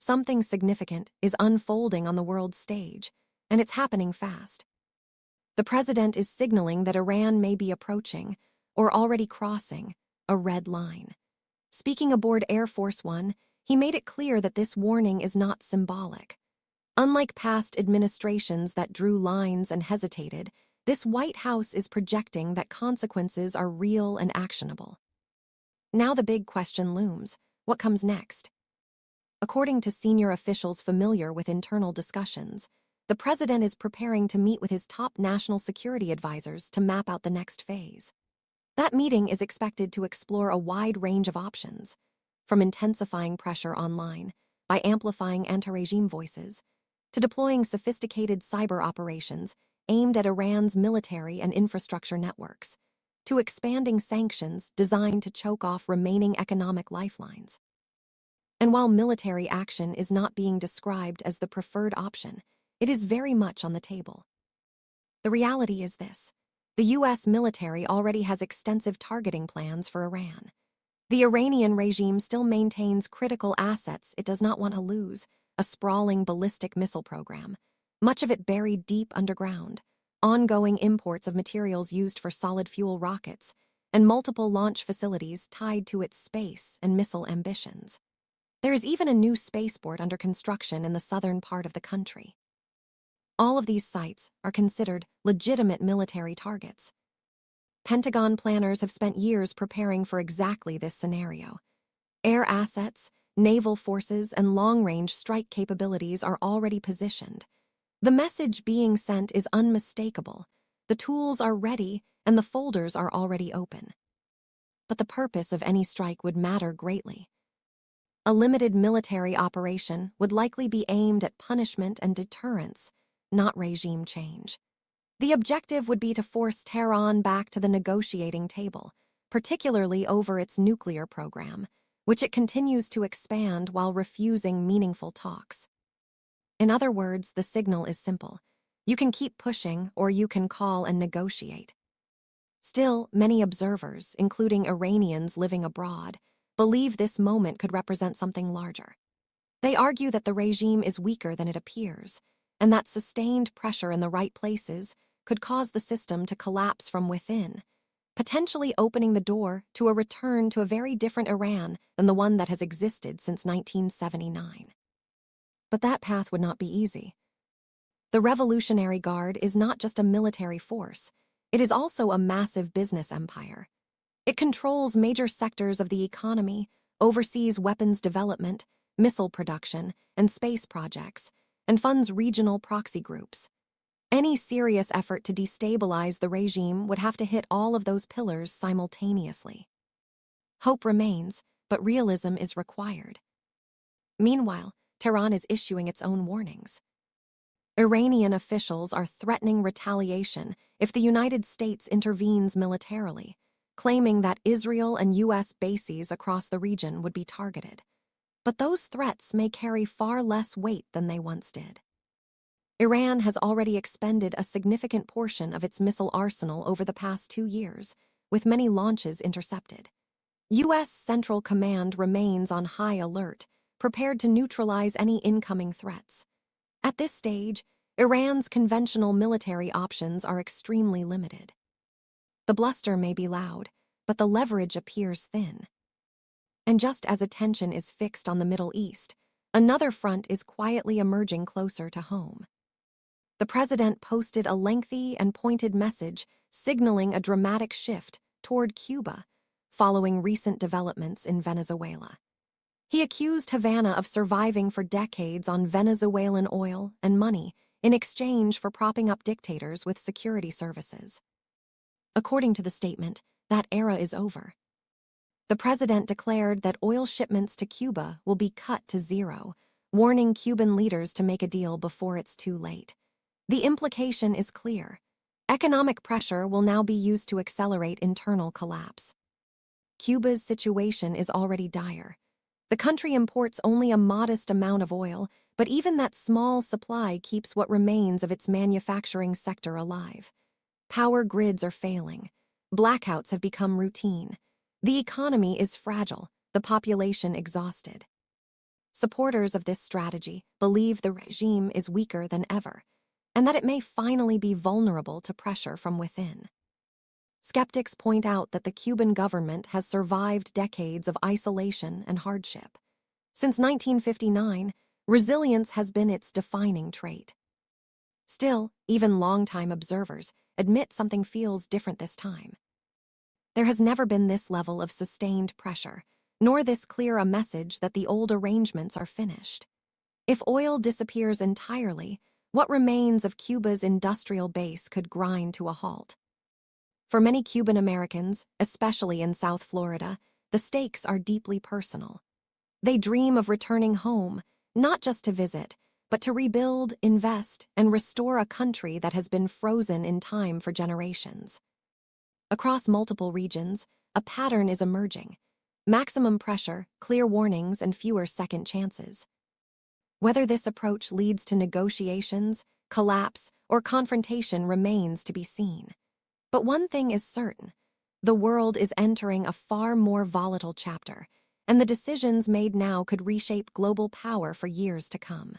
Something significant is unfolding on the world stage, and it's happening fast. The president is signaling that Iran may be approaching, or already crossing, a red line. Speaking aboard Air Force One, he made it clear that this warning is not symbolic. Unlike past administrations that drew lines and hesitated, this White House is projecting that consequences are real and actionable. Now the big question looms: what comes next? According to senior officials familiar with internal discussions, the president is preparing to meet with his top national security advisors to map out the next phase. That meeting is expected to explore a wide range of options, from intensifying pressure online by amplifying anti-regime voices, to deploying sophisticated cyber operations aimed at Iran's military and infrastructure networks, to expanding sanctions designed to choke off remaining economic lifelines. And while military action is not being described as the preferred option, it is very much on the table. The reality is this: the U.S. military already has extensive targeting plans for Iran. The Iranian regime still maintains critical assets it does not want to lose: a sprawling ballistic missile program, much of it buried deep underground, ongoing imports of materials used for solid fuel rockets, and multiple launch facilities tied to its space and missile ambitions. There is even a new spaceport under construction in the southern part of the country. All of these sites are considered legitimate military targets. Pentagon planners have spent years preparing for exactly this scenario. Air assets, naval forces, and long-range strike capabilities are already positioned. The message being sent is unmistakable. The tools are ready, and the folders are already open. But the purpose of any strike would matter greatly. A limited military operation would likely be aimed at punishment and deterrence, not regime change. The objective would be to force Tehran back to the negotiating table, particularly over its nuclear program, which it continues to expand while refusing meaningful talks. In other words, the signal is simple: you can keep pushing, or you can call and negotiate. Still, many observers, including Iranians living abroad, believe this moment could represent something larger. They argue that the regime is weaker than it appears, and that sustained pressure in the right places could cause the system to collapse from within, potentially opening the door to a return to a very different Iran than the one that has existed since 1979. But that path would not be easy. The Revolutionary Guard is not just a military force, it is also a massive business empire. It controls major sectors of the economy, oversees weapons development, missile production, and space projects, and funds regional proxy groups. Any serious effort to destabilize the regime would have to hit all of those pillars simultaneously. Hope remains, but realism is required. Meanwhile, Tehran is issuing its own warnings. Iranian officials are threatening retaliation if the United States intervenes militarily, claiming that Israel and U.S. bases across the region would be targeted. But those threats may carry far less weight than they once did. Iran has already expended a significant portion of its missile arsenal over the past 2 years, with many launches intercepted. U.S. Central Command remains on high alert, prepared to neutralize any incoming threats. At this stage, Iran's conventional military options are extremely limited. The bluster may be loud, but the leverage appears thin. And just as attention is fixed on the Middle East, another front is quietly emerging closer to home. The president posted a lengthy and pointed message signaling a dramatic shift toward Cuba, following recent developments in Venezuela. He accused Havana of surviving for decades on Venezuelan oil and money in exchange for propping up dictators with security services. According to the statement, that era is over. The president declared that oil shipments to Cuba will be cut to zero, warning Cuban leaders to make a deal before it's too late. The implication is clear. Economic pressure will now be used to accelerate internal collapse. Cuba's situation is already dire. The country imports only a modest amount of oil, but even that small supply keeps what remains of its manufacturing sector alive. Power grids are failing. Blackouts have become routine. The economy is fragile, the population exhausted. Supporters of this strategy believe the regime is weaker than ever, and that it may finally be vulnerable to pressure from within. Skeptics point out that the Cuban government has survived decades of isolation and hardship. Since 1959, resilience has been its defining trait. Still, even longtime observers admit something feels different this time. There has never been this level of sustained pressure, nor this clear a message that the old arrangements are finished. If oil disappears entirely, what remains of Cuba's industrial base could grind to a halt. For many Cuban Americans, especially in South Florida, the stakes are deeply personal. They dream of returning home, not just to visit, but to rebuild, invest, and restore a country that has been frozen in time for generations. Across multiple regions, a pattern is emerging: maximum pressure, clear warnings, and fewer second chances. Whether this approach leads to negotiations, collapse, or confrontation remains to be seen. But one thing is certain: the world is entering a far more volatile chapter, and the decisions made now could reshape global power for years to come.